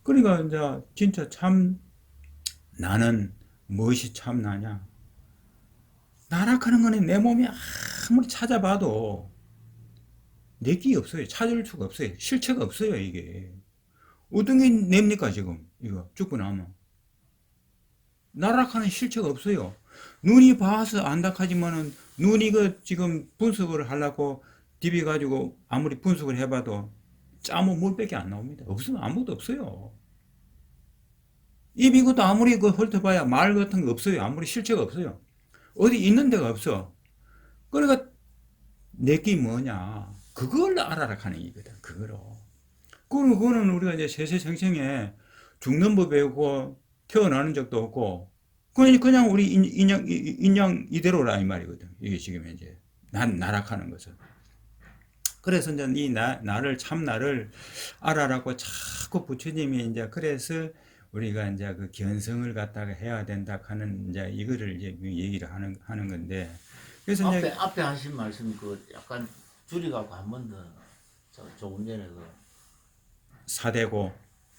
그러니까 이제 진짜 참 나는 무엇이 참나냐? 나락하는 거는 내 몸이 아무리 찾아봐도 내기 없어요. 찾을 수가 없어요. 실체가 없어요, 이게. 어떻게 냅니까, 지금? 이거, 죽고 나면. 나락하는 실체가 없어요. 눈이 봐서 안다 하지만은, 눈이 그, 지금 분석을 하려고 디비가지고 아무리 분석을 해봐도 짜무 물밖에 안 나옵니다. 없으면 아무것도 없어요. 입 이것도 아무리 그 훑어봐야 말 같은 거 없어요. 아무리 실체가 없어요. 어디 있는 데가 없어. 그러니까 내게 뭐냐. 그걸 알아라 하는 얘기거든. 그거로. 그거는 우리가 이제 세세생생에 죽는 법 배우고 태어나는 적도 없고 그냥 우리 인양 이대로라 이 말이거든. 이게 지금 이제 난 나락하는 것은. 그래서 이제 이 나를 참 나를 알아라고 자꾸 부처님이 이제 그래서 우리가 이제 그 견성을 갖다가 해야 된다 하는 이제 이거를 이제 얘기를 하는 건데 그래서 앞에 이제 앞에 하신 말씀 그 약간 줄여갖고 한 번 더 조금 전에 그 사대고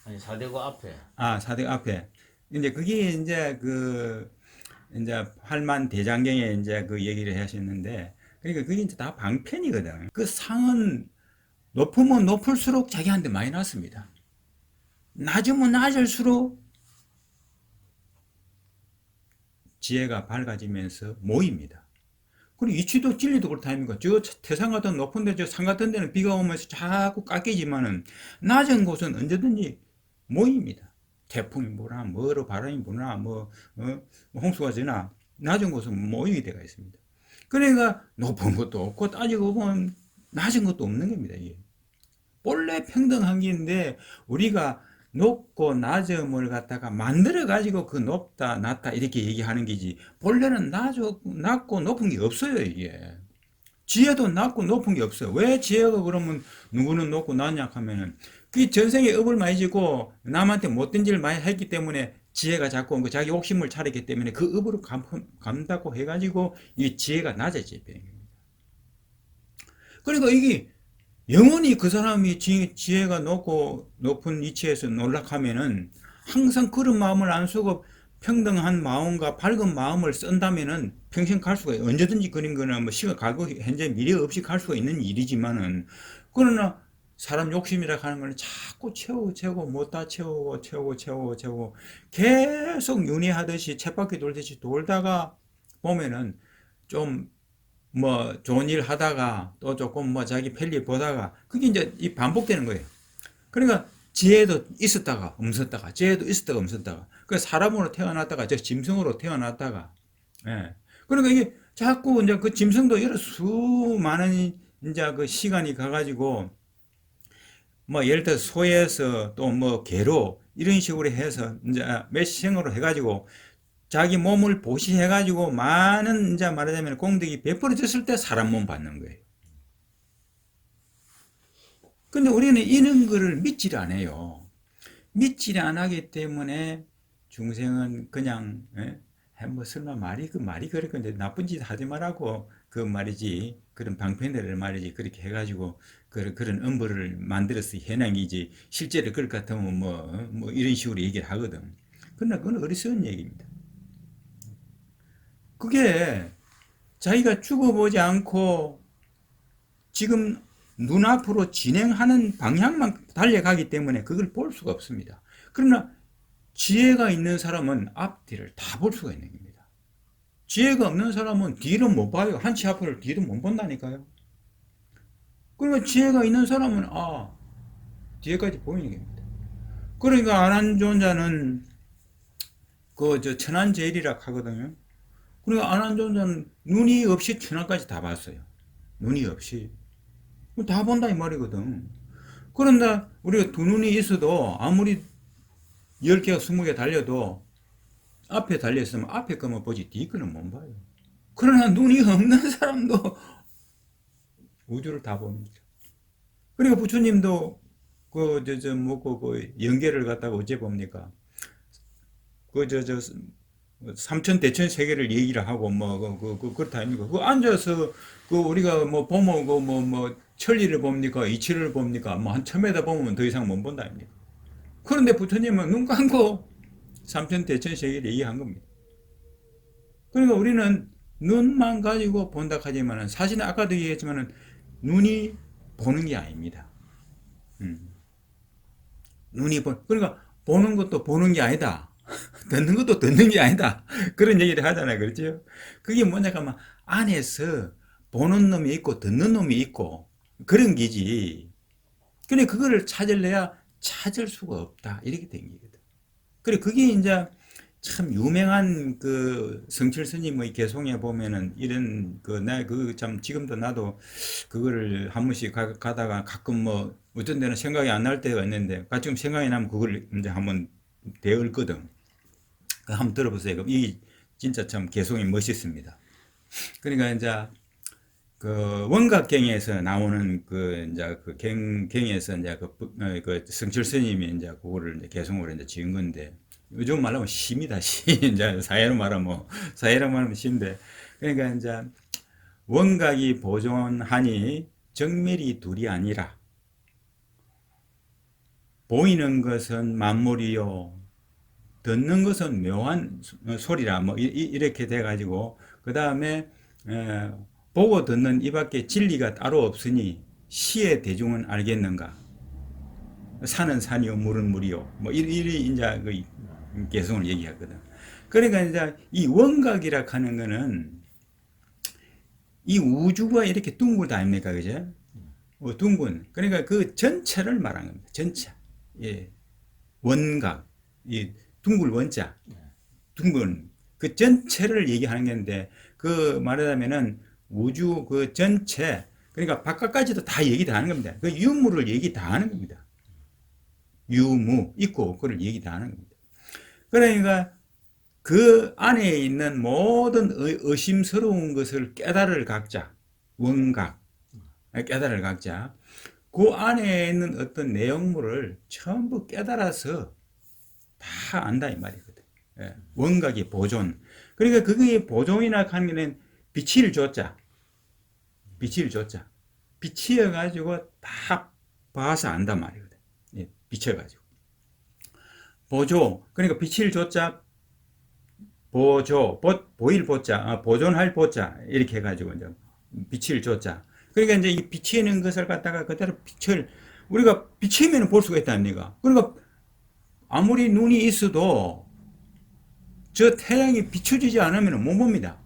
아니 사대고 앞에 사대 앞에 이제 그게 이제 그 이제 팔만 대장경에 이제 그 얘기를 하셨는데 그러니까 그게 이제 다 방편이거든. 그 상은 높으면 높을수록 자기한테 많이 났습니다. 낮으면 낮을수록 지혜가 밝아지면서 모입니다. 그리고 이치도 진리도 그렇다 아닙니까? 저 태산 같은 높은 데, 저 산 같은 데는 비가 오면서 자꾸 깎이지만은 낮은 곳은 언제든지 모입니다. 태풍이 부나, 뭐로 바람이 부나, 홍수가 지나, 낮은 곳은 모임이 되어 있습니다. 그러니까 높은 것도 없고 따지고 보면 낮은 것도 없는 겁니다. 이게. 본래 평등한 게인데 우리가 높고 낮음을 갖다가 만들어 가지고 그 높다 낮다 이렇게 얘기하는 게지 본래는 낮고 높은 게 없어요. 이게 지혜도 낮고 높은 게 없어요. 왜 지혜가 그러면 누구는 높고 낮냐 하면은 그 전생에 업을 많이 지고 남한테 못된 짓을 많이 했기 때문에 지혜가 자꾸 그 자기 욕심을 차렸기 때문에 그 업으로 감다고 해가지고 이 지혜가 낮아지게 되는 겁니다. 그러니까 이게 영원히 그 사람이 지혜가 높은 위치에서 놀락하면은 항상 그런 마음을 안 쓰고 평등한 마음과 밝은 마음을 쓴다면은 평생 갈 수가 언제든지 그런 거나 뭐 시간 가고 현재 미래 없이 갈 수가 있는 일이지만은 그러나 사람 욕심이라 하는 걸 자꾸 채우고 못다 채우고 계속 윤회하듯이 쳇바퀴 돌듯이 돌다가 보면은 좀 좋은 일 하다가 또 조금 자기 편리 보다가 그게 이제 이 반복되는 거예요. 그러니까 지혜도 있었다가 없었다가 지혜도 있었다가 없었다가 그 사람으로 태어났다가 저 짐승으로 태어났다가 예. 그러니까 이게 자꾸 이제 그 짐승도 여러 수많은 이제 그 시간이 가가지고 예를 들어 소에서 또 개로 이런 식으로 해서 이제 몇 생으로 해가지고 자기 몸을 보시해가지고 많은 이제 말하자면 공덕이 베풀어졌을 때 사람 몸 받는 거예요. 근데 우리는 이런 거를 믿지를 않아요. 믿지를 안 하기 때문에 중생은 그냥 설마 그 말이 그렇게 이제 나쁜 짓 하지 말라고 그 말이지 그런 방편들을 말이지 그렇게 해가지고 그런 음보를 만들어서 해낭이지 실제로 그럴 것 같으면 이런 식으로 얘기를 하거든. 그러나 그건 어리석은 얘기입니다. 그게 자기가 죽어보지 않고 지금 눈앞으로 진행하는 방향만 달려가기 때문에 그걸 볼 수가 없습니다. 그러나 지혜가 있는 사람은 앞뒤를 다 볼 수가 있는 겁니다. 지혜가 없는 사람은 뒤를 못 봐요. 한치 앞을 뒤를 못 본다니까요. 그러니까 지혜가 있는 사람은 뒤에까지 보이는 겁니다. 그러니까 안한존자는 천안제일이라 하거든요. 그러니까 안한존자는 눈이 없이 천안까지 다 봤어요. 눈이 없이. 다 본다 이 말이거든. 그런데 우리가 두 눈이 있어도 아무리 10개가 20개 달려도 앞에 달려있으면 앞에 거만 보지 뒤 거는 못 봐요. 그러나 눈이 없는 사람도 우주를 다 봅니다. 그러니까 부처님도 연계를 갖다가 어째 봅니까? 삼천 대천 세계를 얘기를 하고 그렇다 아닙니까? 앉아서 우리가 보면 천리를 봅니까? 이치를 봅니까? 한 1000m 보면 더 이상 못 본다 아닙니까? 그런데 부처님은 눈 감고 삼천대천세계를 얘기한 겁니다. 그러니까 우리는 눈만 가지고 본다 하지만은 사실은 아까도 얘기했지만은 눈이 보는 게 아닙니다. 음. 그러니까 보는 것도 보는 게 아니다. 듣는 것도 듣는 게 아니다. 그런 얘기를 하잖아요. 그렇죠? 그게 뭐냐 하면 안에서 보는 놈이 있고 듣는 놈이 있고 그런 게지. 근데 그거를 찾을래야 찾을 수가 없다. 이렇게 된 거거든. 그래, 그게 이제 참 유명한 그 성철 스님의 개송에 보면은 이런 그, 나 그 참 지금도 나도 그거를 한 번씩 가다가 가끔 뭐 어떤 데는 생각이 안 날 때가 있는데 가끔 생각이 나면 그걸 이제 한번 되었거든. 한번 들어보세요. 그럼 이 진짜 참 개송이 멋있습니다. 그러니까 이제 그 원각경에서 나오는 그 이제 그 경에서 이제 그 성철 스님이 이제 그거를 이제 개송으로 이제 지은 건데 요즘 말하면 시입니다. 시. 이제 사회로 말하면 시인데 그러니까 이제 원각이 보존하니 정멸이 둘이 아니라 보이는 것은 만물이요 듣는 것은 묘한 소리라 뭐 이렇게 돼 가지고 그 다음에 보고 듣는 이밖에 진리가 따로 없으니 시의 대중은 알겠는가 산은 산이요 물은 물이요 뭐 이리 이제 그 개성을 얘기하거든. 그러니까 이제 이 원각이라 하는 거는 이 우주가 이렇게 둥글다 아닙니까, 그죠? 둥근. 그러니까 그 전체를 말하는 겁니다. 전체. 예. 원각. 이 둥글 원자. 둥근. 그 전체를 얘기하는 건데, 그 말하자면은 우주 그 전체, 그러니까 바깥까지도 다 얘기 다 하는 겁니다. 그 유무를 얘기 다 하는 겁니다. 유무, 있고, 그걸 얘기 다 하는 겁니다. 그러니까 그 안에 있는 모든 의심스러운 것을 깨달을 각자, 원각, 깨달을 각자, 그 안에 있는 어떤 내용물을 전부 깨달아서 다 안다 이 말이거든. 예, 원각이 보존. 그러니까 그게 보존이나 하는 게는 빛을 줬자, 비치어가지고 다 봐서 안다 말이거든. 예, 비춰가지고. 보조, 그러니까 빛을 줬자, 보일 보자, 보존할 보자, 이렇게 해가지고, 이제, 빛을 줬자. 그러니까 이제 이 비치는 것을 갖다가 그대로 우리가 비치면 볼 수가 있다, 아닙니까? 그러니까 아무리 눈이 있어도 저 태양이 비춰지지 않으면 못 봅니다.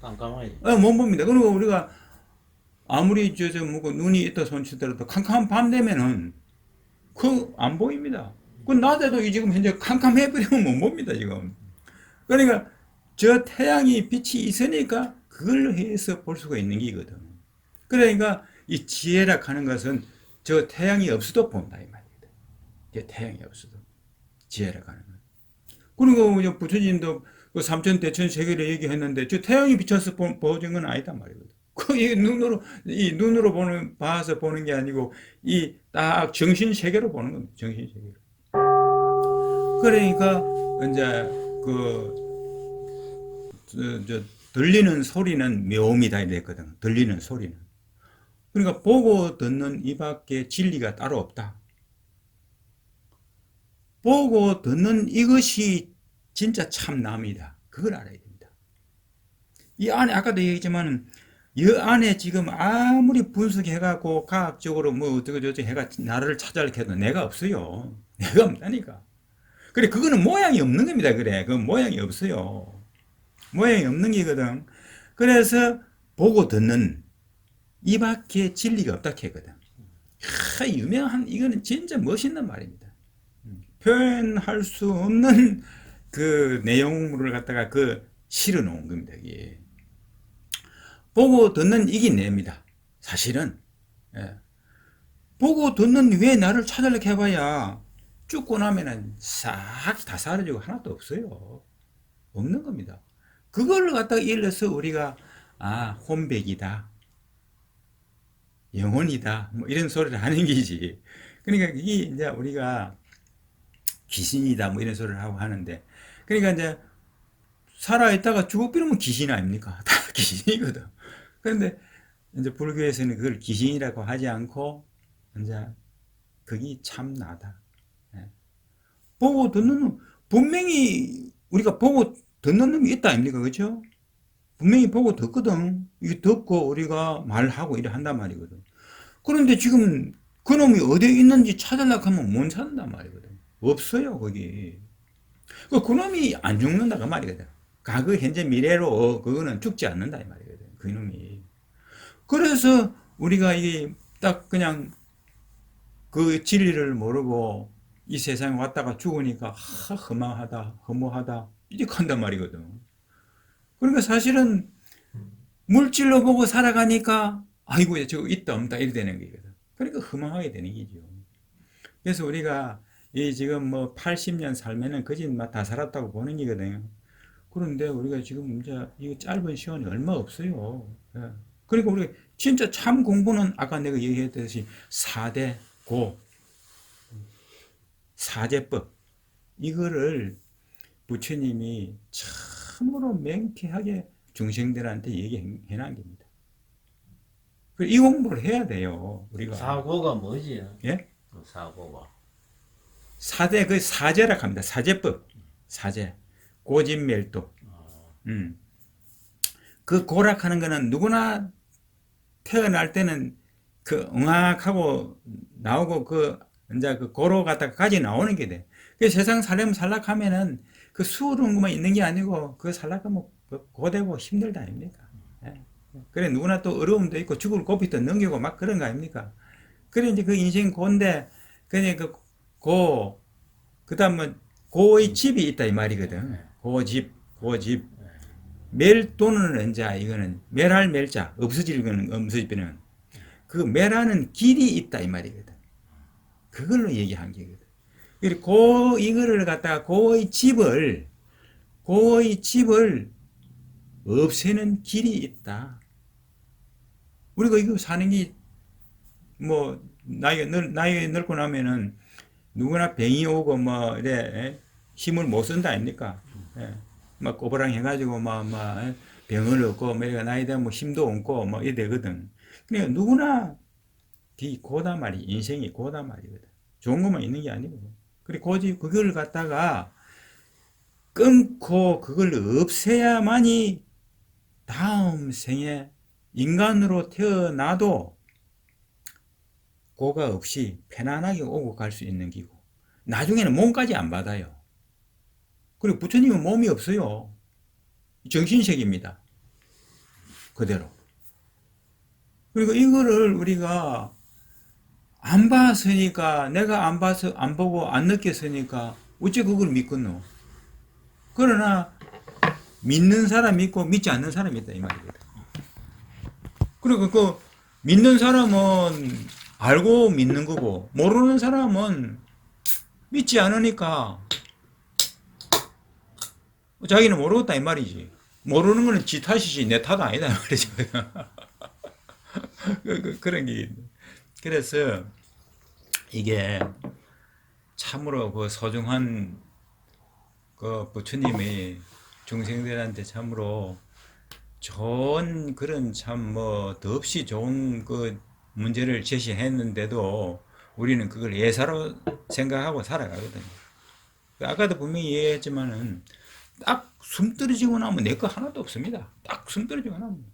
깜깜하게. 못 봅니다. 그리고 우리가 아무리 뭐 눈이 있다 손치더라도 캄캄한 밤 되면은 안 보입니다. 그 낮에도 지금 현재 캄캄해버리면 못 봅니다, 지금. 그러니까 저 태양이 빛이 있으니까 그걸로 해서 볼 수가 있는 게거든. 그러니까 이 지혜라 하는 것은 저 태양이 없어도 본다 이 말입니다. 저 태양이 없어도 지혜라 하는 것. 그리고 부처님도 그 삼천대천 세계를 얘기했는데 저 태양이 비춰서 보여준 건 아니다 말이거든. 이 눈으로 봐서 보는 게 아니고 이 딱 정신 세계로 보는 겁니다. 정신 세계로. 그러니까 이제 들리는 소리는 묘미다 이랬거든. 들리는 소리는. 그러니까 보고 듣는 이밖에 진리가 따로 없다. 보고 듣는 이것이 진짜 참남이다. 그걸 알아야 됩니다. 이 안에 아까도 얘기했지만 이 안에 지금 아무리 분석해갖고 과학적으로 뭐 어쩌고저쩌고 해가 나를 찾아내려 해도 내가 없어요. 내가 없다니까. 그래 그거는 모양이 없는 겁니다. 그래 그 모양이 없어요. 모양이 없는 게거든. 그래서 보고 듣는 이밖에 진리가 없다 했거든. 유명한 이거는 진짜 멋있는 말입니다. 표현할 수 없는 그 내용물을 갖다가 실어 놓은 겁니다. 이게. 보고 듣는 이게 냅니다. 사실은. 예. 보고 듣는 왜 나를 찾으려고 해봐야 죽고 나면은 싹 다 사라지고 하나도 없어요. 없는 겁니다. 그걸 갖다가 일러서 우리가 혼백이다. 영혼이다. 뭐 이런 소리를 하는 게지. 그러니까 이게 이제 우리가 귀신이다. 뭐 이런 소리를 하고 하는데. 그러니까 이제 살아있다가 죽어버리면 귀신 아닙니까? 다 귀신이거든. 그런데 이제 불교에서는 그걸 귀신이라고 하지 않고 이제 그게 참나다. 예. 보고 듣는 놈, 분명히 우리가 보고 듣는 놈이 있다 아닙니까? 그렇죠? 분명히 보고 듣거든. 이게 듣고 우리가 말하고 이래 한단 말이거든. 그런데 지금 그놈이 어디에 있는지 찾으려고 하면 못 찾는단 말이거든. 없어요, 거기. 그놈이 안 죽는다, 그 말이거든. 과거, 현재, 미래로, 그거는 죽지 않는다, 이 말이거든. 그놈이. 그래서 우리가 이게 딱 그냥 그 진리를 모르고 이 세상에 왔다가 죽으니까, 허망하다, 허무하다, 이렇게 한단 말이거든. 그러니까 사실은 물질로 보고 살아가니까, 아이고, 저거 있다, 없다, 이렇게 되는 거거든. 그러니까 허망하게 되는 거죠. 그래서 우리가 이 지금 뭐 80년 살면은 거짓 다 살았다고 보는 거거든요. 그런데 우리가 지금 이제 이 짧은 시간이 얼마 없어요. 예. 그러니까 우리가 진짜 참 공부는 아까 내가 얘기했듯이 4대 고, 사제법, 이거를 부처님이 참으로 명쾌하게 중생들한테 얘기해 놓은 겁니다. 이 공부를 해야 돼요, 우리가. 사고가 뭐지? 예? 그 사고가. 사대, 그 사제라 합니다. 사제법. 사제. 고진멸도. 그 고락하는 거는 누구나 태어날 때는 그 응악하고 나오고 이제 그 고로 갖다가 가지 나오는 게 돼. 그 세상 살려면 살락하면은 그 수월한 것만 있는 게 아니고 그 살락하면 고되고 힘들다 아닙니까? 예. 그래 누구나 또 어려움도 있고 죽을 고비도 넘기고 막 그런 거 아닙니까? 그래 이제 그 인생 고인데 그냥 그 다음은 고의 집이 있다 이 말이거든. 고집. 멸도는 이제 이거는 멸할 멸자 없어질 거는 없어지는 그 멸하는 길이 있다 이 말이거든. 그걸로 얘기한 게거든. 그리고 이거를 갖다가 고의 집을 없애는 길이 있다. 우리가 이거 사는 게 뭐 나이가 늙고 나면은 누구나 병이 오고 뭐 이래 힘을 못 쓴다 아닙니까? 예. 막 꼬부랑 해가지고 막 병을 얻고 뭐 나이 되면 뭐 힘도 없고 뭐 이래 되거든. 그러니까 누구나 고단 말이 인생이 고단 말이거든. 좋은 것만 있는 게 아니고. 그리고 그걸 갖다가 끊고 그걸 없애야만이 다음 생에 인간으로 태어나도 고가 없이 편안하게 오고 갈 수 있는 기고. 나중에는 몸까지 안 받아요. 그리고 부처님은 몸이 없어요. 정신색입니다. 그대로. 그리고 이거를 우리가 안 봤으니까, 내가 안 봐서, 안 보고, 안 느꼈으니까, 어째 그걸 믿겠노? 그러나, 믿는 사람이 있고, 믿지 않는 사람이 있다, 이 말이거든. 그리고 믿는 사람은 알고 믿는 거고, 모르는 사람은 믿지 않으니까, 자기는 모르겠다, 이 말이지. 모르는 거는 지 탓이지, 내 탓 아니다, 이 말이죠. 그런 게 있네. 그래서 이게 참으로 그 소중한 그 부처님이 중생들한테 참으로 좋은 그런 참 뭐 더없이 좋은 그 문제를 제시했는데도 우리는 그걸 예사로 생각하고 살아가거든요. 아까도 분명히 얘기했지만은 딱 숨 떨어지고 나면 내 거 하나도 없습니다. 딱 숨 떨어지고 나면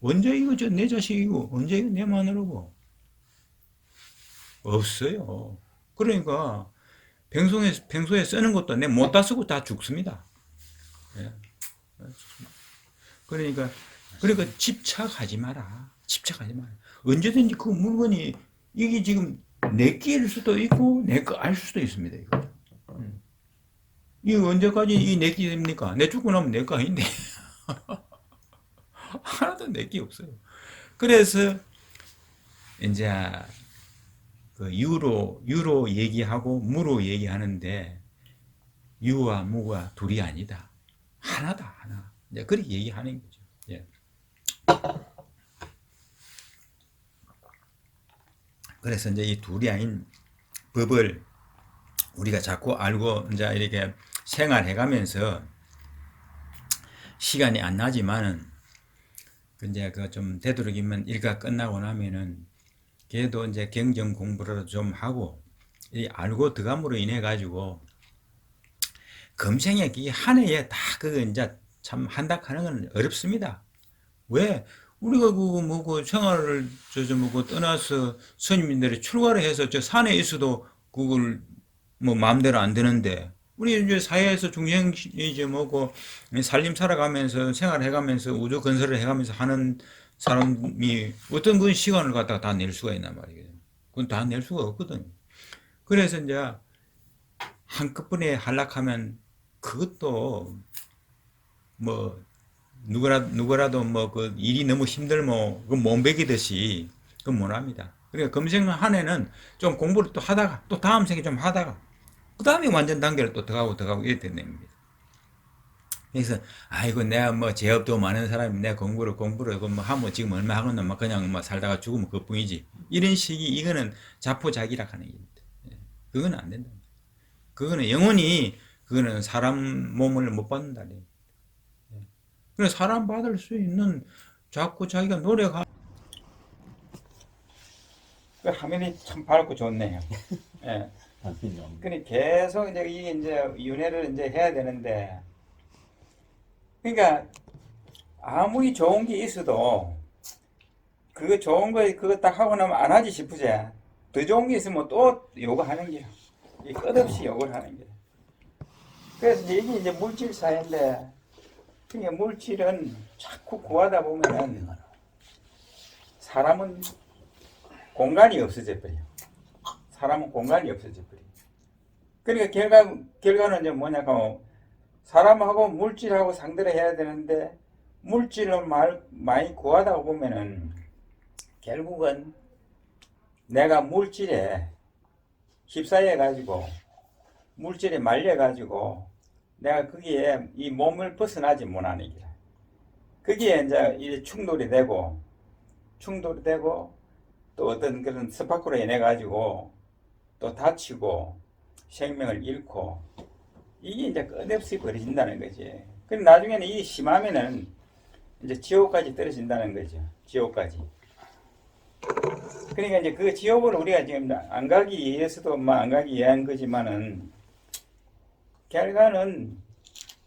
언제 이거 내 자식이고 언제 이거 내 마누라고 없어요. 그러니까 평소에 쓰는 것도 내 못 다 쓰고 다 죽습니다. 예. 그러니까 집착하지 마라. 집착하지 마라. 언제든지 그 물건이 이게 지금 내 끼일 수도 있고 내 거 알 수도 있습니다. 이거. 이거 언제까지 이 내 끼입니까? 내 죽고 나면 내 거 아닌데. 하나도 내 끼 없어요. 그래서 이제 그 유로 얘기하고 무로 얘기하는데 유와 무가 둘이 아니다. 하나다, 하나. 이제 그렇게 얘기하는 거죠. 예. 그래서 이제 이 둘이 아닌 법을 우리가 자꾸 알고 이제 이렇게 생활해 가면서 시간이 안 나지만은 이제 그 좀 되도록이면 일과 끝나고 나면은 걔도 이제 경전 공부를 좀 하고 이 알고 득함으로 인해 가지고 금생에 이 한 해에 다 그거 이제 참 한다 하는 건 어렵습니다. 왜? 우리가 그 뭐고 생활을 저저 뭐고 떠나서 스님들이 출가를 해서 저 산에 있어도 그걸 뭐 마음대로 안 되는데 우리 이제 사회에서 중생 이제 뭐고 살림 살아가면서 생활해가면서 우주 건설을 해가면서 하는 사람이 어떤 그 시간을 갖다가 다 낼 수가 있단 말이에요. 그건 다 낼 수가 없거든. 그래서 이제 한꺼번에 하락하면 그것도 뭐 누구라도 뭐 그 일이 너무 힘들면 그 몸베기듯이 그 못합니다. 그러니까 금생 한 해는 좀 공부를 또 하다가 또 다음 생에 좀 하다가 그 다음에 완전 단계를 또 더가고 이렇게 됩니다. 그래서 아이고 내가 뭐 재업도 많은 사람이 내가 공부를 뭐 하면 지금 얼마 하겠나 뭐 그냥 뭐 살다가 죽으면 그뿐이지 이런 식이 이거는 자포자기라 하는 얘기입니다. 그거는 안 된다. 그거는 영원히 그거는 사람 몸을 못 받는다. 그래서 사람 받을 수 있는 자꾸 자기가 노력하. 그 화면이 참 밝고 좋네요. 예. 그러니 계속 이제 이게 이제 윤회를 이제 해야 되는데, 그러니까 아무리 좋은 게 있어도 그거 좋은 거 그거 딱 하고 나면 안 하지 싶으지. 더 좋은 게 있으면 또 요구하는 게, 이 끝없이 요구를 하는 게. 그래서 이제 이게 이제 물질 사회인데, 그러니까 물질은 자꾸 구하다 보면은 사람은 공간이 없어져 버려. 사람은 공간이 없어져 버려. 그러니까 결과는 이제 뭐냐고 사람하고 물질하고 상대를 해야 되는데 물질을 많이 구하다 보면은 결국은 내가 물질에 휩싸여 가지고 물질에 말려 가지고 내가 거기에 이 몸을 벗어나지 못하는 게 거기에 이제 충돌이 되고 또 어떤 그런 스파크로 인해 가지고 또 다치고 생명을 잃고 이게 이제 끝없이 벌어진다는 거지. 그럼 나중에는 이게 심하면은 이제 지옥까지 떨어진다는 거죠. 지옥까지. 그러니까 이제 그 지옥을 우리가 지금 안 가기 위해서도 안 가기 위한 거지만은 결과는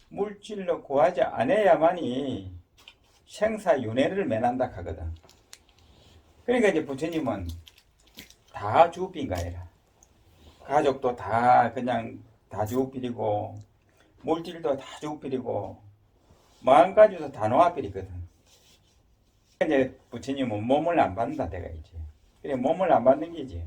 물질로 구하지 않아야만이 생사윤회를 면한다 하거든. 그러니까 이제 부처님은 다 주빈가해라. 가족도 다 그냥 다 주필이고 물질도 다 주필이고 마음가짐도 다 놓아필이거든. 이제 부처님은 몸을 안 받는다 내가 이제. 그래 몸을 안 받는 게지.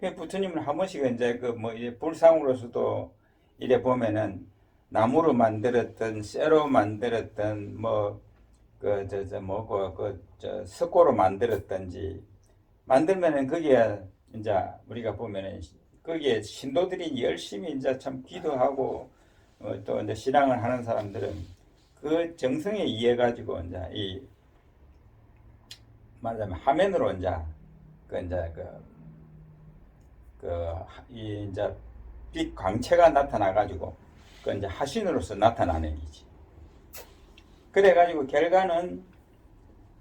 그 부처님은 한 번씩 이제 그 뭐 불상으로서도 이래 보면은 나무로 만들었던 쇠로 만들었던 뭐 그 석고로 만들었던지 만들면은 거기에 이제 우리가 보면은 거기에 신도들이 열심히 이제 참 기도하고 또 이제 신앙을 하는 사람들은 그 정성에 의해 가지고 이제 말하자면 화면으로 이제 이제 빛 광채가 나타나 가지고 그 이제 화신으로서 나타나는 거지. 그래 가지고 결과는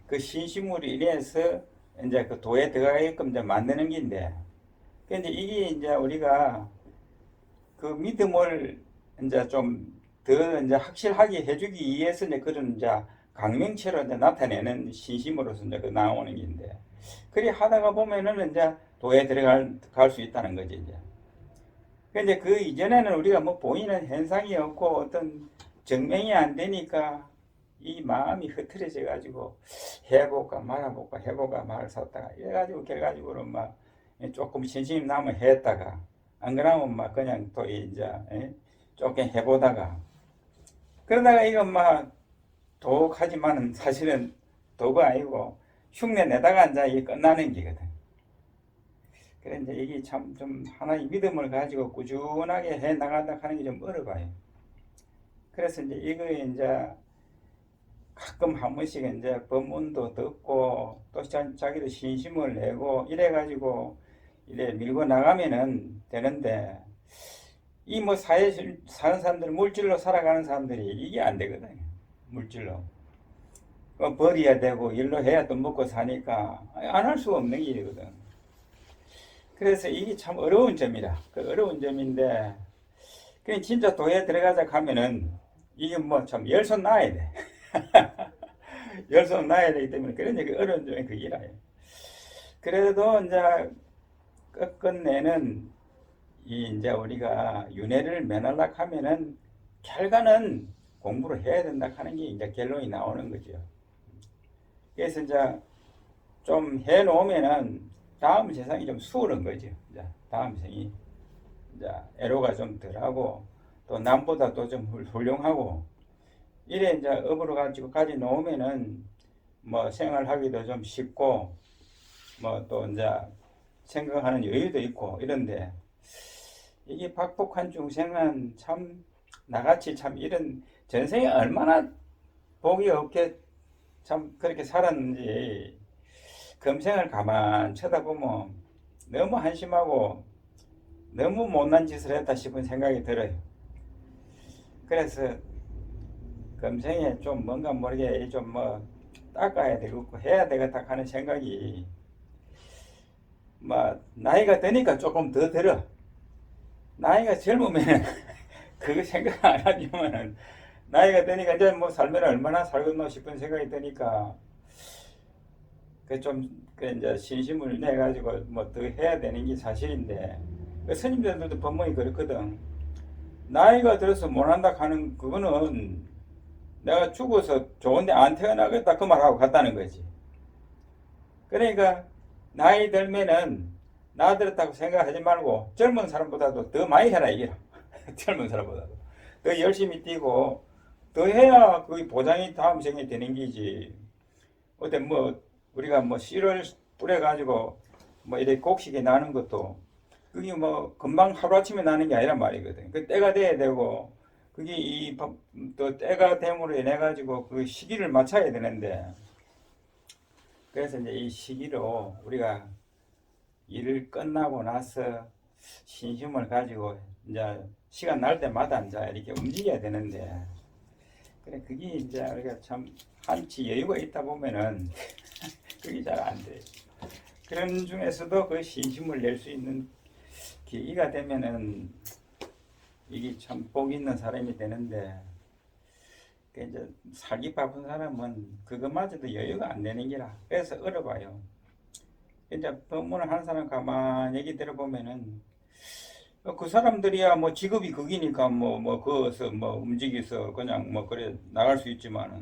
그 신심으로 인해서 이제 그 도에 들어가게끔 이제 만드는 게인데, 근데 이게 이제 우리가 그 믿음을 이제 좀 더 이제 확실하게 해주기 위해서 이제 그런 이제 강명체로 이제 나타내는 신심으로서 이제 그 나오는 게인데, 그리 하다가 보면은 이제 도에 들어갈 수 있다는 거지 이제. 근데 그 이전에는 우리가 뭐 보이는 현상이 없고 어떤 증명이 안 되니까 이 마음이 흐트러져 가지고 해볼까 말아볼까 해볼까 말았다가 이래가지고 결과적으로 막 조금 신심이 나면 했다가 안 그러면 막 그냥 또 이제 조금 해보다가 그러다가 이거 막 독하지만은 사실은 독이 아니고 흉내 내다가 이제 이게 끝나는 게거든. 그래 이제 이게 참 좀 하나의 믿음을 가지고 꾸준하게 해 나간다 하는 게 좀 어려워요. 그래서 이제 이거 이제 가끔 한 번씩 이제 법문도 듣고 또 자기도 신심을 내고 이래 가지고 이래 밀고 나가면은 되는데 이 뭐 사회 사는 사람들 물질로 살아가는 사람들이 이게 안 되거든요. 물질로 버려야 되고 일로 해야 또 먹고 사니까 안 할 수가 없는 일이거든. 그래서 이게 참 어려운 점이라 그 어려운 점인데 그냥 진짜 도에 들어가자 하면은 이게 뭐 참 열손 놔야 돼. 열손 놔야 되기 때문에 그런 얘기 어려운 점이 그기라. 그래도 이제 끝끝내는 이 이제 우리가 윤회를 면하려고 하면은 결과는 공부를 해야 된다 하는 게 이제 결론이 나오는 거죠. 그래서 이제 좀 해놓으면은 다음 세상이 좀 수월한 거죠. 이제 다음 생이 이제 애로가 좀 덜하고 또 남보다 또 좀 훌륭하고 이래 이제 업으로 가지고 가지 놓으면은 뭐 생활하기도 좀 쉽고 뭐 또 이제 생각하는 여유도 있고 이런데 이게 박복한 중생은 참 나같이 참 이런 전생에 얼마나 복이 없게 참 그렇게 살았는지 금생을 가만 쳐다보면 너무 한심하고 너무 못난 짓을 했다 싶은 생각이 들어요. 그래서 금생에 좀 뭔가 모르게 좀 뭐 닦아야 되겠고 해야 되겠다 하는 생각이 뭐 나이가 드니까 조금 더 들어. 나이가 젊으면 그거 생각 안 하지만은 나이가 드니까 이제 뭐 살면 얼마나 살겠노 싶은 생각이 드니까 그 좀 그 이제 신심을 내 가지고 뭐 더 해야 되는 게 사실인데 그 스님들도 법문이 그렇거든. 나이가 들어서 못한다 하는 그거는 내가 죽어서 좋은데 안 태어나겠다 그 말하고 같다는 거지. 그러니까 나이 들면은 나 들었다고 생각하지 말고 젊은 사람보다도 더 많이 해라 이게라. 젊은 사람보다도 더 열심히 뛰고 더 해야 그게 보장이 다음 생에 되는 기지. 어때 뭐 우리가 뭐 씨를 뿌려 가지고 뭐 이렇게 곡식이 나는 것도 그게 뭐 금방 하루아침에 나는 게 아니란 말이거든. 그 때가 돼야 되고 그게 이 또 때가 됨으로 인해 가지고 그 시기를 맞춰야 되는데 그래서 이제 이 시기로 우리가 일을 끝나고 나서 신심을 가지고 이제 시간 날 때마다 이제 이렇게 움직여야 되는데 그래 그게 이제 우리가 참 한치 여유가 있다 보면은 그게 잘 안 돼. 그런 중에서도 그 신심을 낼 수 있는 계기가 되면은 이게 참 복 있는 사람이 되는데 그 이제 살기 바쁜 사람은 그것마저도 여유가 안 되는 기라. 그래서 어려워요. 이제 법문을 하는 사람 가만히 얘기 들어보면은 그 사람들이야 뭐 직업이 그기니까 거기서 뭐 움직여서 그냥 뭐 그래 나갈 수 있지만은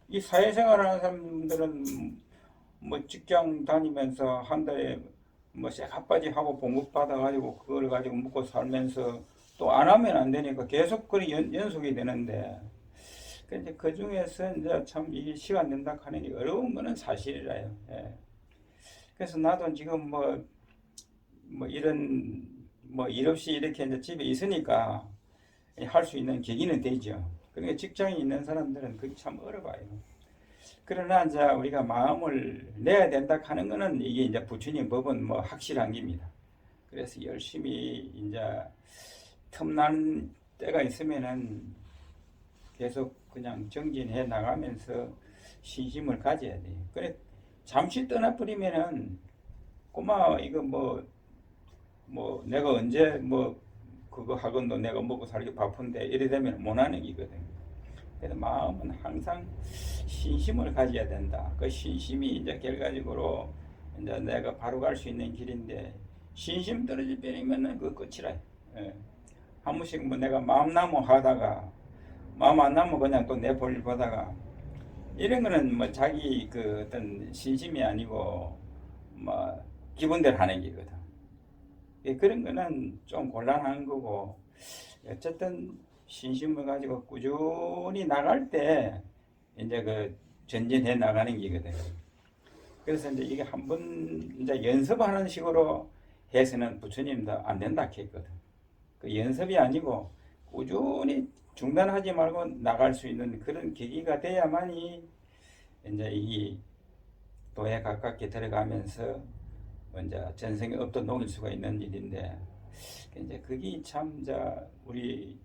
이 사회생활하는 사람들은 뭐 직장 다니면서 한 달에 뭐 쇠값바지 하고 봉급 받아가지고 그걸 가지고 먹고 살면서 또 안 하면 안 되니까 계속 그런 연속이 되는데 근데 그 중에서 이제 참 이게 시간 된다 하는 게 어려운 거는 사실이라요. 예. 그래서 나도 지금 뭐 이런 뭐 일 없이 이렇게 이제 집에 있으니까 할 수 있는 계기는 되죠. 그러니까 직장에 있는 사람들은 그게 참 어려워요. 그러나 이제 우리가 마음을 내야 된다 하는 거는 이게 이제 부처님 법은 뭐 확실한 겁니다. 그래서 열심히 이제 틈나는 때가 있으면은 계속 그냥 정진해 나가면서 신심을 가져야 돼요. 그래 잠시 떠나버리면은 꼬마 이거 뭐 내가 언제 뭐 그거 하건도 내가 먹고 살기 바쁜데 이래 되면 못하는 기거든. 그래서 마음은 항상 신심을 가져야 된다. 그 신심이 이제 결과적으로 이제 내가 바로 갈 수 있는 길인데 신심 떨어져 버리면은 그 끝이라. 예. 한 번씩 뭐 내가 마음 나무 하다가 마음 안 나면 그냥 또 내 볼일 보다가 이런 거는 뭐 자기 그 어떤 신심이 아니고 뭐 기분대로 하는 거거든. 그런 거는 좀 곤란한 거고 어쨌든 신심을 가지고 꾸준히 나갈 때 이제 그 전진해 나가는 거거든. 그래서 이제 이게 한번 이제 연습하는 식으로 해서는 부처님도 안 된다 했거든. 그 연습이 아니고 꾸준히 중단하지 말고 나갈 수 있는 그런 계기가 돼야만이 이제 이 도에 가깝게 들어가면서 이제 전생에 업도 녹일 수가 있는 일인데 이제 그게 참 이제 우리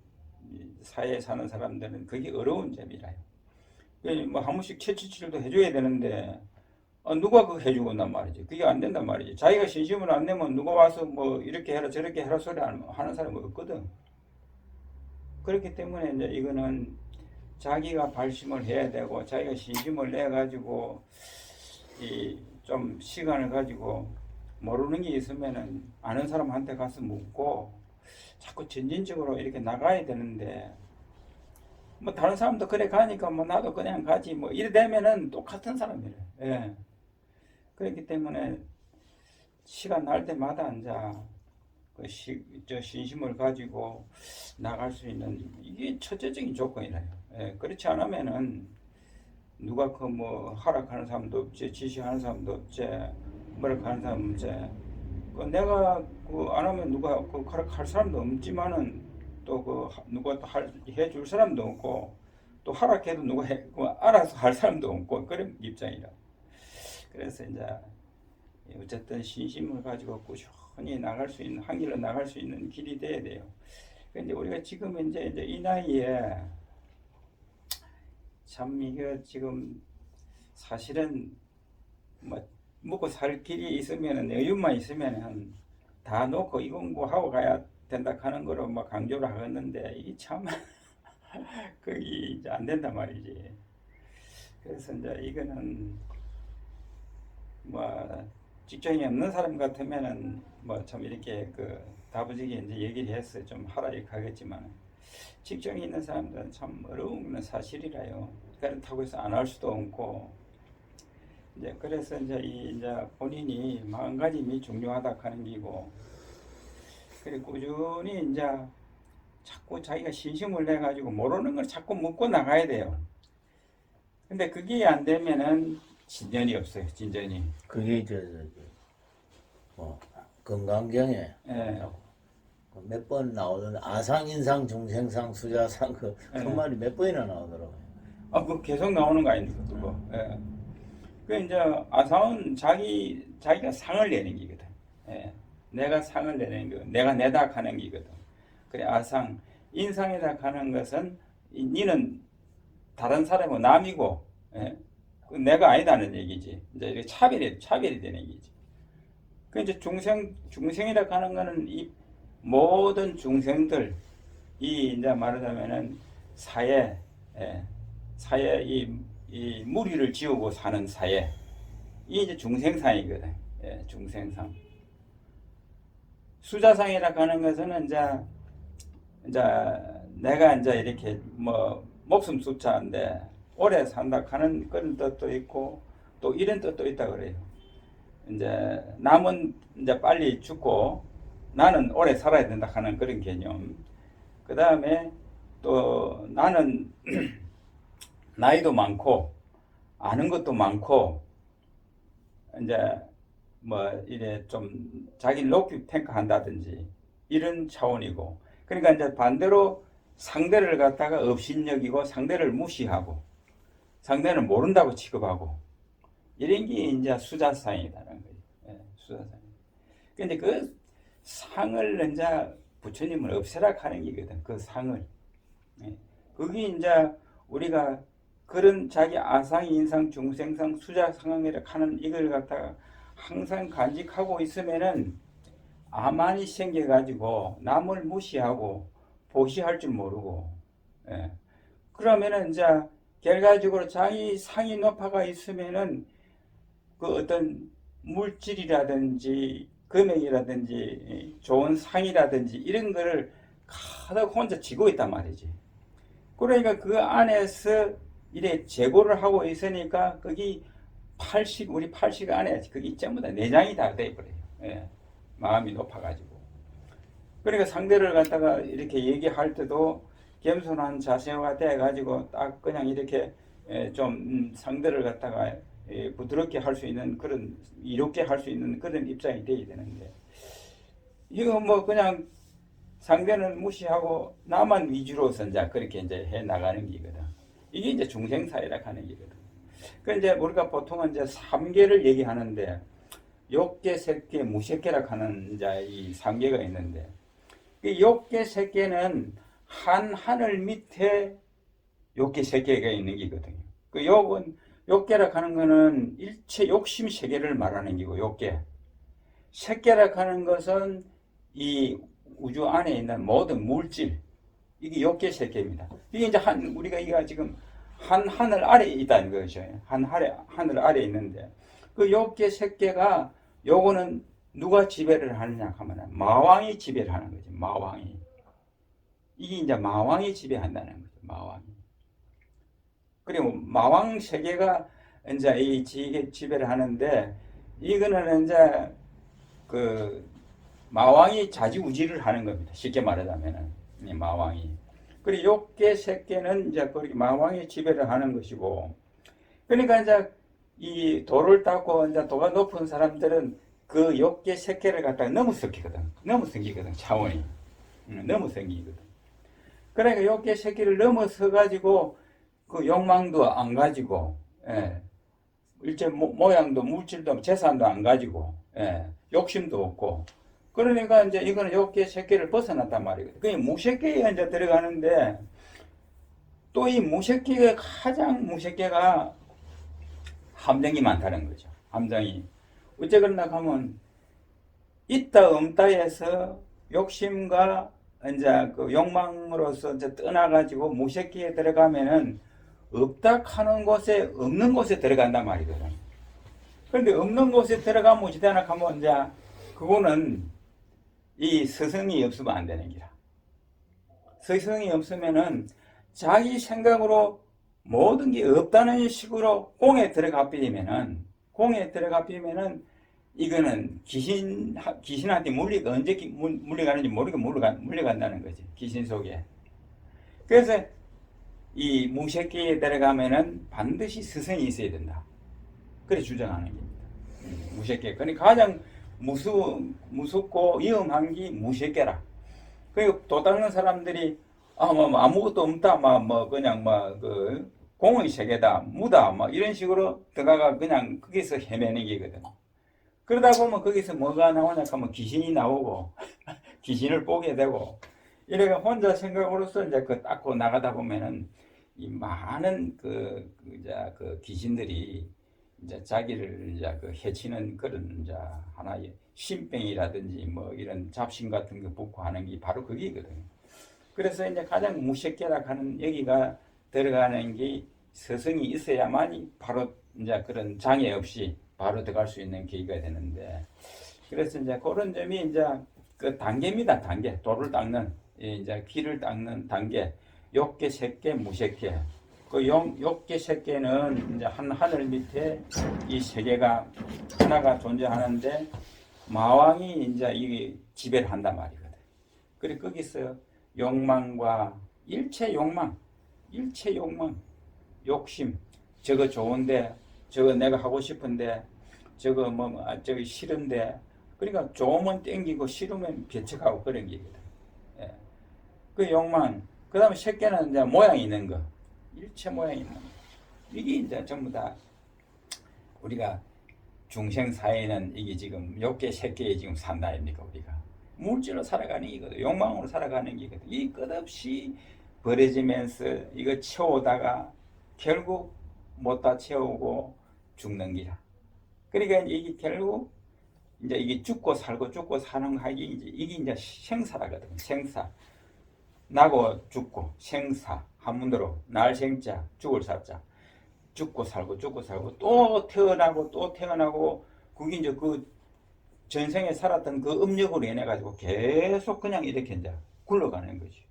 사회에 사는 사람들은 그게 어려운 점이라요. 뭐 한 번씩 채찍질도 해줘야 되는데 누가 그거 해주고 난 말이지. 그게 안 된단 말이지. 자기가 신심을 안 내면 누가 와서 뭐 이렇게 해라 저렇게 해라 소리 하는 사람은 없거든. 그렇기 때문에 이제 이거는 자기가 발심을 해야 되고 자기가 신심을 내 가지고 이 좀 시간을 가지고 모르는 게 있으면은 아는 사람한테 가서 묻고 자꾸 전진적으로 이렇게 나가야 되는데 뭐 다른 사람도 그래 가니까 뭐 나도 그냥 가지 뭐 이래 되면은 똑같은 사람이래. 예. 그렇기 때문에 시간 날 때마다 이제 저 신심을 가지고 나갈 수 있는 이게 첫째적인 조건이래요. 예. 그렇지 않으면은 누가 그 뭐 하락하는 사람도 없지, 지시하는 사람도 없지, 뭐라 하는 사람 없지. 그 내가 그 안 하면 누가 그 하락할 사람도 없지만은 또 그 누가 또 해줄 사람도 없고 또 하락해도 누가 그 알아서 할 사람도 없고 그런 입장이라. 그래서 이제 어쨌든 신심을 가지고 꾸준히 나갈 수 있는 한 길로 나갈 수 있는 길이 돼야 돼요. 근데 우리가 지금 이제 이 나이에 참 이게 지금 사실은 뭐 먹고 살 길이 있으면은 여유만 있으면은 다 놓고 이 공부하고 가야 된다 하는 거로 막 강조를 하겠는데 이게 참 그게 이제 안 된단 말이지. 그래서 이제 이거는 뭐 직장이 없는 사람 같으면은 뭐 참 이렇게 그 다부지게 이제 얘기를 해서 좀 하라 이렇게 하겠지만 직장이 있는 사람들은 참 어려운 건 사실이라요. 그렇다고 해서 안 할 수도 없고 이제 그래서 이제 이제 본인이 마음가짐이 중요하다 하는 기고 그리고 꾸준히 이제 자꾸 자기가 신심을 내 가지고 모르는 걸 자꾸 묻고 나가야 돼요. 근데 그게 안 되면은 진전이 없어요. 진전이. 그게 뭐 건강경에 예. 몇 번 나오던 아상인상 중생상 수자상 그 예. 말이 몇 번이나 나오더라고요. 아, 그 계속 나오는 거 아닙니까, 그거? 예. 그 이제 아상은 자기가 상을 내는 기거든. 예. 내가 상을 내는 거, 내가 내다 하는 기거든. 그래 아상, 인상에다 가는 것은 니는 다른 사람이고 남이고, 예. 그 내가 아니다는 얘기지. 이제 이렇게 차별이 되는 얘기지. 그 이제 중생이라 하는 거는 이 모든 중생들, 이 이제 말하자면은 사회, 예. 사회 이 무리를 지우고 사는 사회. 이 이제 중생상이거든. 예, 중생상. 수자상이라 하는 것은 이제 내가 이제 이렇게 뭐 목숨 숫자인데 오래 산다 하는 그런 뜻도 있고 또 이런 뜻도 있다 그래요. 이제 남은 이제 빨리 죽고 나는 오래 살아야 된다 하는 그런 개념. 그 다음에 또 나는 나이도 많고 아는 것도 많고 이제 뭐 이래 좀 자기를 높이 평가한다든지 이런 차원이고 그러니까 이제 반대로 상대를 갖다가 업신여기고 상대를 무시하고 상대는 모른다고 취급하고 이런 게 이제 수자상이라는 거죠. 예, 수자상. 근데 그 상을 이제 부처님은 없애라 하는 게거든. 그 상을. 예. 그게 이제 우리가 그런 자기 아상, 인상, 중생상, 수자상이라 하는 이걸 갖다가 항상 간직하고 있으면은 아만이 생겨가지고 남을 무시하고 보시할 줄 모르고, 예. 그러면은 이제 결과적으로 자기 상이 높아가 있으면은 그 어떤 물질이라든지 금액이라든지 좋은 상이라든지 이런 거를 가득 혼자 쥐고 있단 말이지. 그러니까 그 안에서 이래 재고를 하고 있으니까 거기 우리 80 안에 그게 전부 다 내장이 다 돼버려요. 예. 마음이 높아가지고. 그러니까 상대를 갖다가 이렇게 얘기할 때도 겸손한 자세가 돼가지고 딱 그냥 이렇게 좀 상대를 갖다가 부드럽게 할 수 있는 그런 이롭게 할 수 있는 그런 입장이 돼야 되는데 이거 뭐 그냥 상대는 무시하고 나만 위주로서 이제 그렇게 이제 해 나가는 게거든. 이게 이제 중생사회라 하는 게거든. 그 이제 우리가 보통은 이제 3계를 얘기하는데 욕계, 색계, 무색계라 하는 이제 이 3계가 있는데 이 욕계, 색계는 한 하늘 밑에 욕계, 색계가 있는 게거든요. 그 욕계라 하는 거는 일체 욕심 세계를 말하는 게고 욕계. 색계라 하는 것은 이 우주 안에 있는 모든 물질, 이게 욕계 색계입니다. 이게 이제 우리가 이거 지금 한 하늘 아래에 있다는 거죠. 하늘 아래에 있는데 그 욕계 색계가 요거는 누가 지배를 하느냐 하면 마왕이 지배를 하는 거죠. 마왕이. 이게 이제 마왕이 지배한다는 거죠. 마왕이. 그리고 마왕 세계가 이제 이 지배를 하는데 이거는 이제 그 마왕이 좌지우지를 하는 겁니다. 쉽게 말하자면은 이 마왕이. 그리고 욕계 색계는 이제 그렇게 마왕이 지배를 하는 것이고, 그러니까 이제 이 도를 닦고 이제 도가 높은 사람들은 그 욕계 색계를 갖다가 너무 섬기거든. 차원이 너무 섬기거든. 그러니까 욕계 색계를 넘어서 가지고 그 욕망도 안 가지고, 예. 일체 모양도 물질도 재산도 안 가지고, 예. 욕심도 없고. 그러니까 이제 이거는 욕계 색계를 벗어났단 말이거든. 그게 무색계에 이제 들어가는데 또 이 무색계가 가장 무색계가 함정이 많다는 거죠. 함정이. 어째 그러나 하면 있다 없다에서 욕심과 이제 그 욕망으로서 이제 떠나가지고 무색계에 들어가면은 없다 하는 곳에 없는 곳에 들어간단 말이거든. 그런데 없는 곳에 들어가면 어찌되나 하면 이제 그거는 이 스승이 없으면 안 되는 기라. 스승이 없으면은 자기 생각으로 모든 게 없다는 식으로 공에 들어가 버리면은 이거는 귀신한테 언제 물려가는지 모르게 물려간다는 거지. 귀신 속에. 그래서 이 무색계에 들어가면은 반드시 스승이 있어야 된다. 그래 주장하는 겁니다. 무색계. 그러니까 가장 무섭고 위험한 게 무색계라. 그리고 도 닦는 사람들이 아무것도 없다, 그냥 그 공의 세계다, 무다, 이런 식으로 들어가 그냥 거기서 헤매는 게거든. 그러다 보면 거기서 뭐가 나오냐 하면 귀신이 나오고 귀신을 보게 되고 이래가 혼자 생각으로서 이제 그 닦고 나가다 보면은 이 많은 그 귀신들이 이제 자기를 이제 그 해치는 그런 이제 하나의 신병이라든지 이런 잡신 같은 거 붙고 하는 게 바로 거기거든요. 그래서 이제 가장 무색계라 하는 여기가 들어가는 게 스승이 있어야만이 바로 이제 그런 장애 없이 바로 들어갈 수 있는 계기가 되는데, 그래서 이제 그런 점이 이제 그 단계입니다. 단계. 도를 닦는, 이제 길을 닦는 단계. 욕계, 색계, 무색계. 그 욕계, 색계는 이제 한 하늘 밑에 이 세 개가 하나가 존재하는데 마왕이 이제 이 지배를 한단 말이거든. 그래 거기서 욕망과 일체 욕망, 욕심, 저거 좋은데, 저거 내가 하고 싶은데, 저거 저거 싫은데, 그러니까 좋으면 땡기고 싫으면 배척하고 그런 게거든. 예. 그 욕망, 그 다음에 색계는 이제 모양이 있는 거, 일체 모양이 있는 거. 이게 이제 전부 다 우리가 중생 사회는 이게 지금 욕계, 색계에 지금 산다 아닙니까 우리가. 물질로 살아가는 게거든. 욕망으로 살아가는 게거든. 이 끝없이 버려지면서 이거 채우다가 결국 못 다 채우고 죽는 기라. 그러니까 이게 결국 이제 이게 죽고 사는 하기 이게 이제 생사라거든. 생사. 나고 죽고 생사. 한문으로 날 생자, 죽을 사자. 죽고 살고 또 태어나고 그게 이제 그 전생에 살았던 그 업력으로 인해 가지고 계속 그냥 이렇게 이제 굴러가는 거지.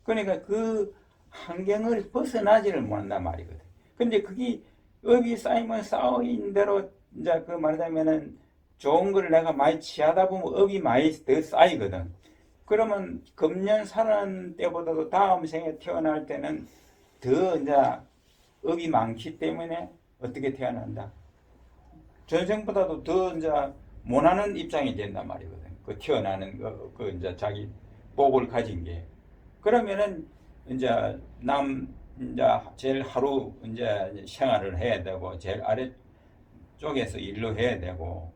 그러니까 그 환경을 벗어나지를 못한단 말이거든. 근데 그게 업이 쌓이면 쌓인 대로 이제 그 말하자면은 좋은 걸 내가 많이 취하다 보면 업이 많이 더 쌓이거든. 그러면 금년 사는 때보다도 다음 생에 태어날 때는 더 이제 업이 많기 때문에 어떻게 태어난다? 전생보다도 더 이제 못하는 입장이 된단 말이거든. 그 태어나는 그 이제 자기 복을 가진 게. 그러면은 이제 이제 제일 하루 이제 생활을 해야 되고 제일 아래 쪽에서 일로 해야 되고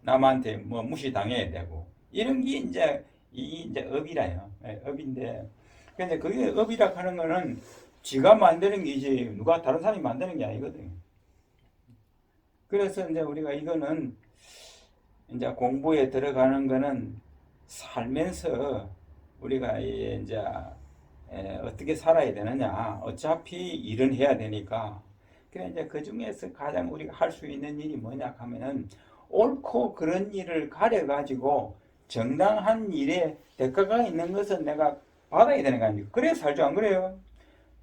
남한테 무시당해야 되고 이런 게 이제 이제 업이라요. 업인데 근데 그게 업이라 하는 거는 지가 만드는 게지 누가 다른 사람이 만드는 게 아니거든. 그래서 이제 우리가 이거는 이제 공부에 들어가는 거는 살면서 우리가 이제 어떻게 살아야 되느냐. 어차피 일은 해야 되니까. 그래 이제 그 중에서 가장 우리가 할 수 있는 일이 뭐냐 하면은 옳고 그런 일을 가려 가지고 정당한 일에 대가가 있는 것은 내가 받아야 되는 거 아닙니까? 그래 살죠 안 그래요?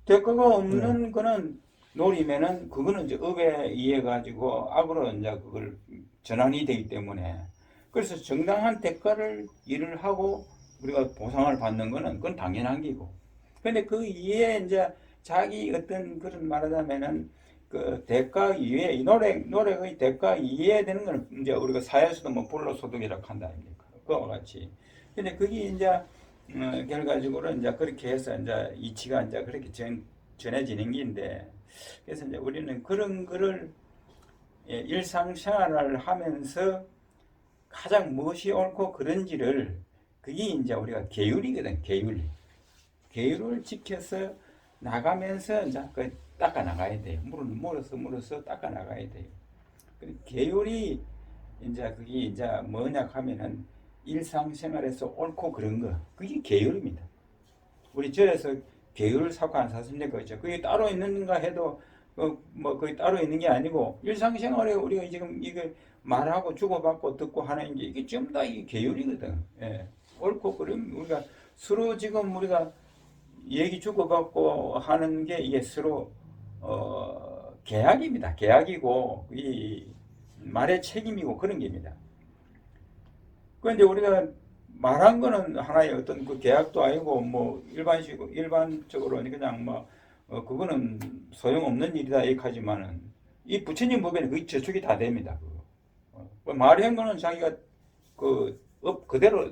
대가가 없는 거는 노리면은 그거는 이제 업에 의해 가지고 악으로 이제 그걸 전환이 되기 때문에 그래서 정당한 대가를 일을 하고 우리가 보상을 받는 거는 그건 당연한 기고. 근데 그 이외에 이제 자기 어떤 그런 말하자면은 그 대가 이외에 이 노력의 대가 이외에 되는 거는 이제 우리가 사회에서도 뭐 불로소득이라고 한다 아닙니까? 그와 같이. 근데 그게 이제 결과적으로 이제 그렇게 해서 이제 이치가 이제 그렇게 전해지는 게인데 그래서 이제 우리는 그런 거를 일상생활을 하면서 가장 무엇이 옳고 그런지를 그게 이제 우리가 계율이거든. 계율을 지켜서 나가면서 이제 그 닦아 나가야 돼요. 물어서 닦아 나가야 돼요. 계율이 이제 그게 이제 뭐냐 하면은 일상생활에서 옳고 그런 거 그게 계율입니다. 우리 절에서 계율 사고 안 샀습니까? 그죠? 그게 따로 있는가 해도 뭐 거의 따로 있는 게 아니고 일상생활에 우리가 지금 이거 말하고 주고받고 듣고 하는 게 이게 전부 다 이게 계율이거든. 예. 옳고 그름 우리가 서로 지금 우리가 얘기 주고받고 하는 게 이게 서로 계약입니다. 계약이고 이 말의 책임이고 그런 게입니다. 그런데 우리가 말한 거는 하나의 어떤 그 계약도 아니고 뭐 일반적으로 그냥 뭐 그거는 소용없는 일이다 이렇게 하지만은 이 부처님 법에는 그 저축이 다 됩니다. 말한 거는 자기가 그 업 그대로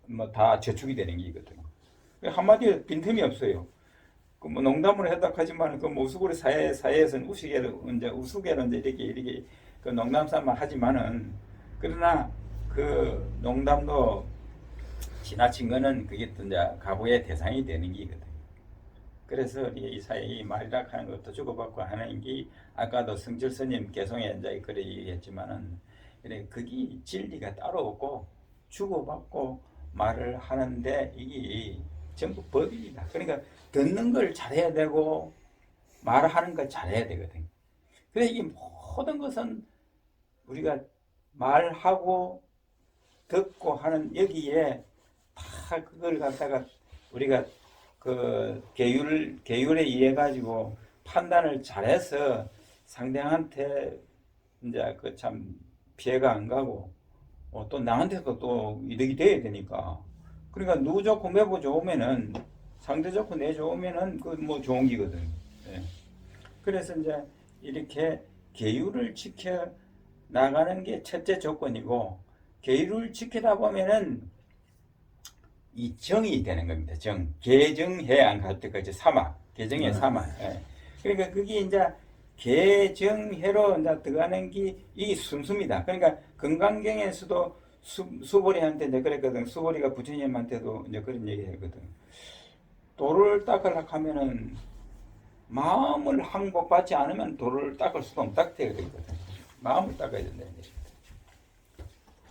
뭐 다 저축이 되는 게거든요. 한마디로 빈틈이 없어요. 그 뭐 농담을 했다 하지만 그 뭐 우스갯소리 사회에서는 우스개로 이제 이렇게 그 농담 삼아 하지만은 그러나 그 농담도 지나친 거는 그게 또 이제 가부의 대상이 되는 게거든요. 그래서 이 사회의 말이라 하는 것도 주고받고 하는 게 아까도 성철 스님 개송에 이제 그래 얘기했지만은 그게 진리가 따로 없고 주고받고 말을 하는데 이게 전부 법입니다. 그러니까 듣는 걸 잘해야 되고 말하는 걸 잘해야 되거든요. 그래서 이 모든 것은 우리가 말하고 듣고 하는 여기에 다 그걸 갖다가 우리가 그 계율에 의해 가지고 판단을 잘해서 상대한테 이제 그 참 피해가 안 가고 또 나한테도 또 이득이 돼야 되니까. 그러니까 누구 좋고 매부 좋으면은 상대 좋고 내 좋으면은 그 뭐 좋은 기거든. 예. 그래서 이제 이렇게 계율을 지켜 나가는 게 첫째 조건이고 계율을 지키다 보면은 이 정이 되는 겁니다. 개정해 안 갈 때까지 개정해 삼아. 예. 그러니까 그게 이제 개정해로 이제 들어가는 게 이 순수입니다. 그러니까 건강경에서도 수보리한테 이제 그랬거든. 수보리가 부처님한테도 이제 그런 얘기 했거든. 도를 닦으려고 하면은 마음을 항복받지 않으면 도를 닦을 수가 없다 되거든. 마음을 닦아야 된다.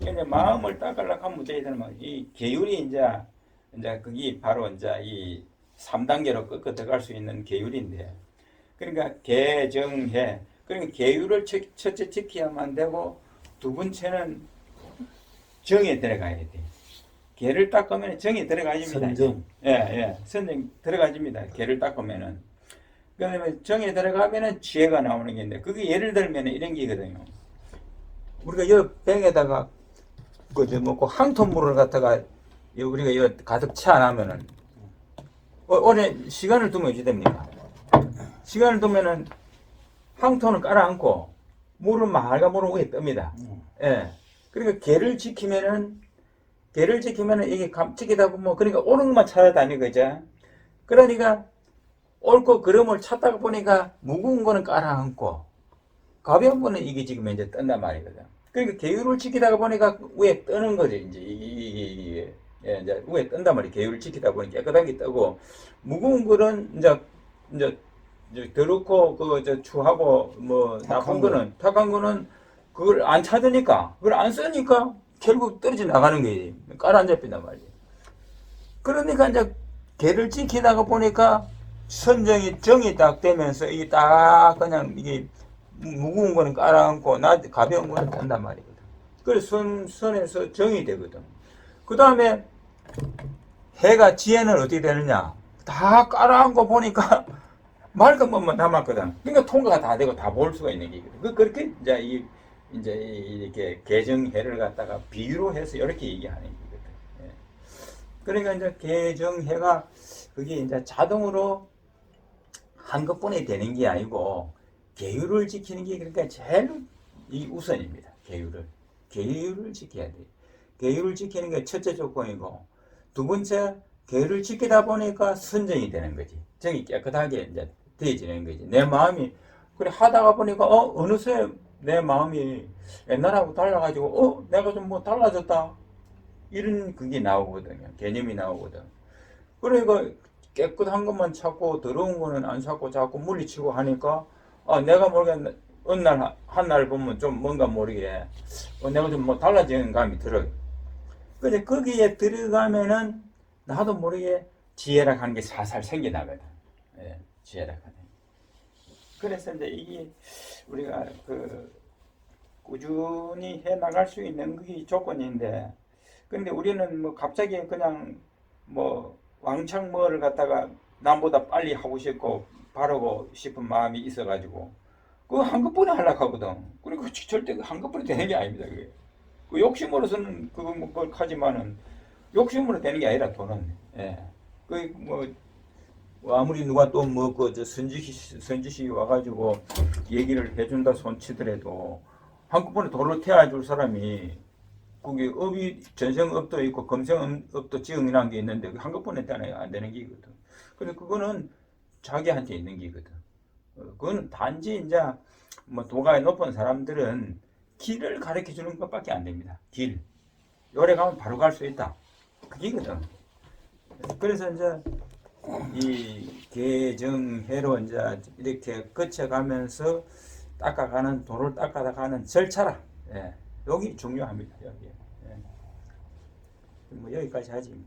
이제 마음을 닦으려고 하면 어떻게 되냐면 이 계율이 이제 그게 바로 이제 이 3단계로 꺾어 들어갈 수 있는 계율인데, 그러니까 개정해. 그러니까 계율을 첫째 지켜야만 되고 두 번째는 정에 들어가야 돼. 개를 닦으면 정에 들어가집니다. 선정. 예. 선정 들어가집니다. 개를 닦으면은. 그다음에 정에 들어가면은 지혜가 나오는 게 있는데, 그게 예를 들면 이런 게거든요. 우리가 이 병에다가 그 항토물을 갖다가 우리가 이거 가득 채 안 하면은 오래 시간을 두면 어찌 됩니까? 시간을 두면은 항토는 깔아앉고 물은 맑은 물은 위에 뜹니다. 예. 그러니까 개를 지키면은 이게 지키다 보면 그러니까 옳은 것만 찾아다니 그죠? 그러니까 옳고 그름을 찾다가 보니까 무거운 거는 깔아앉고 가벼운 거는 이게 지금 이제 뜬단 말이거든. 그러니까 계율을 지키다가 보니까 위에 뜨는 거죠. 이제 이제 위에 뜬단 말이에요. 계율을 지키다 보니 깨끗하게 뜨고 무거운 거는 이제 더럽고 추하고 뭐 나쁜 거는 탁한 거는 그걸 안 찾으니까 그걸 안 쓰니까 결국 떨어져 나가는 거지. 깔아앉아 빈단 말이에요. 그러니까 이제 개를 지키다가 보니까 정이 딱 되면서 이게 딱 그냥 이게 무거운 거는 깔아앉고 가벼운 거는 뜬단 말이거든. 그래서 선에서 정이 되거든. 그 다음에 해가 지혜는 어떻게 되느냐? 다 깔아앉고 보니까 맑은 것만 남았거든. 그러니까 통과가 다 되고 다 볼 수가 있는 게거든. 그렇게 이제 이렇게 개정해를 갖다가 비유로 해서 이렇게 얘기하는 거거든. 예. 그러니까 이제 개정해가 그게 이제 자동으로 한꺼번에 되는 게 아니고 계율을 지키는 게 그러니까 제일 이 우선입니다. 계율을 지켜야 돼. 계율을 지키는 게 첫째 조건이고, 두 번째 계율을 지키다 보니까 선정이 되는 거지. 정이 깨끗하게 이제 되어지는 거지. 내 마음이 그래 하다가 보니까 어느새 내 마음이 옛날하고 달라가지고 내가 좀 뭐 달라졌다 이런 그게 나오거든요. 개념이 나오거든. 그러니까 깨끗한 것만 찾고 더러운 거는 안 찾고 자꾸 물리치고 하니까 내가 모르게 어느 날 한 날 보면 좀 뭔가 모르게 내가 좀 뭐 달라지는 감이 들어요. 근데 거기에 들어가면은 나도 모르게 지혜라 하는 게 살살 생겨나거든. 예, 지혜라 하는. 그래서 이제 이게 우리가 그 꾸준히 해 나갈 수 있는 그게 조건인데, 근데 우리는 뭐 갑자기 그냥 뭐 왕창 뭐를 갖다가 남보다 빨리 하고 싶고 바르고 싶은 마음이 있어가지고 그거 한꺼번에 하려고 하거든. 그러니까 절대 한꺼번에 되는 게 아닙니다. 그게. 그 욕심으로서는 그거 뭐 하지만은 욕심으로 되는 게 아니라 돈은. 예. 그 뭐 아무리 누가 또 뭐 그 선지시 와가지고 얘기를 해준다 손치더라도 한꺼번에 돈을 태워줄 사람이 그게 업이 전생업도 있고 금생업도 지응이라는 게 있는데 한꺼번에 때는 안 되는 게거든. 근데 그거는 자기한테 있는 게거든. 그거는 단지 이제 뭐 도가에 높은 사람들은 길을 가르쳐 주는 것밖에 안 됩니다. 길. 요래 가면 바로 갈 수 있다. 그게거든. 그래서 이제 이 개정해로 이제 이렇게 거쳐가면서 닦아가는 도를 닦아가는 절차라. 예. 여기 중요합니다. 여기. 예. 뭐 여기까지 하지.